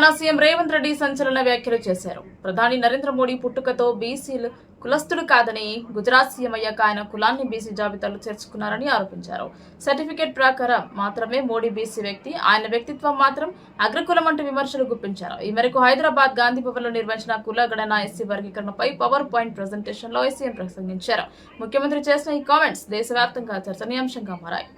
Telangana CM Revanth Reddy సంచలన వ్యాఖ్యలు చేశారు. ప్రధాని నరేంద్ర మోడీ పుట్టుకతో బీసీలు కులస్తుడు కాదని, గుజరాత్ సీఎం అయ్యాక ఆయన కులాన్ని బీసీ జాబితాలో చేర్చుకున్నారని ఆరోపించారు. సర్టిఫికేట్ ప్రకారం మాత్రమే మోడీ బీసీ వ్యక్తి, ఆయన వ్యక్తిత్వం మాత్రం అగ్రకులం అంటూ విమర్శలు గుప్పించారు. ఈ మేరకు హైదరాబాద్ గాంధీ భవన్ లో నిర్వహించిన కుల గణన ఎస్సీ వర్గీకరణపై పవర్ పాయింట్ ప్రెజెంటేషన్ లో సీఎం ప్రసంగించారు. ముఖ్యమంత్రి చేసిన ఈ కామెంట్స్ దేశవ్యాప్తంగా చర్చనీయాంశంగా మారాయి.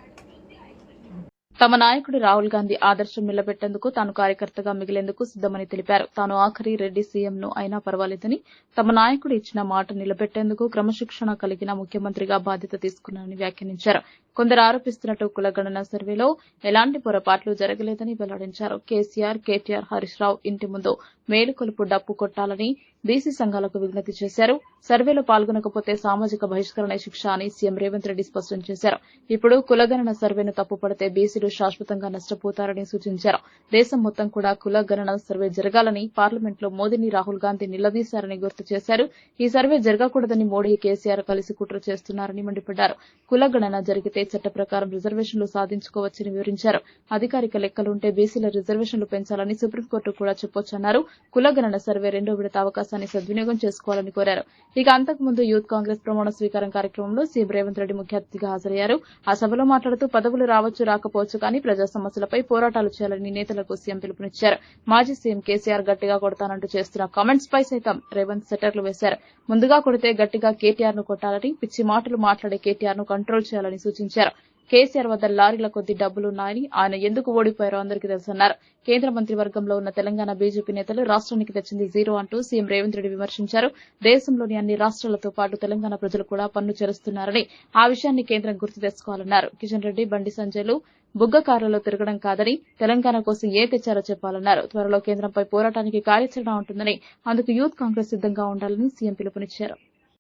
తమ నాయకుడు రాహుల్ గాంధీ ఆదర్శం నిలబెట్టేందుకు తాను కార్యకర్తగా మిగిలేందుకు సిద్దమని తెలిపారు. తాను ఆఖరి రెడ్డి సీఎంను అయినా పర్వాలేదని, తమ నాయకుడు ఇచ్చిన మాట నిలబెట్టేందుకు క్రమశిక్షణ కలిగిన ముఖ్యమంత్రిగా బాధ్యత తీసుకున్నారని వ్యాఖ్యానించారు. కొందరు ఆరోపిస్తున్నట్టు కులగణన సర్వేలో ఎలాంటి పొరపాట్లు జరగలేదని వెల్లడించారు. కేసీఆర్, కేటీఆర్, హరీష్ రావు ఇంటి ముందు మేలుకొలుపు డప్పు కొట్టాలని బీసీ సంఘాలకు విజ్ఞప్తి చేశారు. సర్వేలో పాల్గొనకపోతే సామాజిక బహిష్కరణ శిక్ష అని సీఎం రేవంత్ రెడ్డి స్పష్టం చేశారు. ఇప్పుడు కులగణన సర్వేను తప్పుపడితే బీసీలు శాశ్వతంగా నష్టపోతారని సూచించారు. దేశం మొత్తం కూడా కులగణన సర్వే జరగాలని పార్లమెంట్లో మోదీని రాహుల్ గాంధీ నిలదీశారని గుర్తు చేశారు. ఈ సర్వే జరగకూడదని మోడీ, కేసీఆర్ కలిసి కుట్ర చేస్తున్నారని మండిపడ్డారు. కులగణన జరిగితే చట్ట ప్రకారం రిజర్వేషన్లు సాధించుకోవచ్చని వివరించారు. అధికారిక లెక్కలుంటే బీసీల రిజర్వేషన్లు పెంచాలని సుప్రీంకోర్టు కూడా చెప్పొచ్చన్నారు. కులగణన సర్వే రెండో విడత అవకాశాన్ని సద్వినియోగం చేసుకోవాలని కోరారు. ఇక అంతకుముందు యూత్ కాంగ్రెస్ ప్రమాణ స్వీకారం కార్యక్రమంలో సీఎం రేవంత్ రెడ్డి ముఖ్య అతిథిగా హాజరయ్యారు. ఆ సభలో మాట్లాడుతూ పదవులు రావచ్చు రాకపోవచ్చు కానీ ప్రజా సమస్యలపై పోరాటాలు చేయాలని నేతలకు సీఎం పిలుపునిచ్చారు. మాజీ సీఎం కేసీఆర్ గట్టిగా కొడతానంటూ చేస్తున్న కామెంట్స్ పై సైతం రేవంత్ సెటర్లు వేశారు. ముందుగా కొడితే గట్టిగా కేటీఆర్ ను కొట్టాలని, పిచ్చి మాటలు మాట్లాడే కేటీఆర్ ను కంట్రోల్ చేయాలని సూచించారు. కేసీఆర్ వద్ద లారీల కొద్ది డబ్బులున్నాయని, ఆయన ఎందుకు ఓడిపోయారో అందరికీ తెలుసన్నారు. కేంద్ర మంత్రివర్గంలో ఉన్న తెలంగాణ బీజేపీ నేతలు రాష్ట్రానికి తెచ్చింది జీరో అంటూ సీఎం రేవంత్ రెడ్డి విమర్శించారు. దేశంలోని అన్ని రాష్ట్రాలతో పాటు తెలంగాణ ప్రజలు కూడా పన్ను చెల్లిస్తున్నారని, ఆ విషయాన్ని కేంద్రం గుర్తు తెచ్చుకోవాలన్నారు. కిషన్ రెడ్డి, బండి సంజయ్లు బుగ్గకారులలో తిరగడం కాదని, తెలంగాణ కోసం ఏ తెచ్చారో చెప్పాలన్నారు. త్వరలో కేంద్రంపై పోరాటానికి కార్యాచరణ ఉంటుందని, అందుకు యూత్ కాంగ్రెస్ సిద్దంగా ఉండాలని సీఎం పిలుపునిచ్చారు.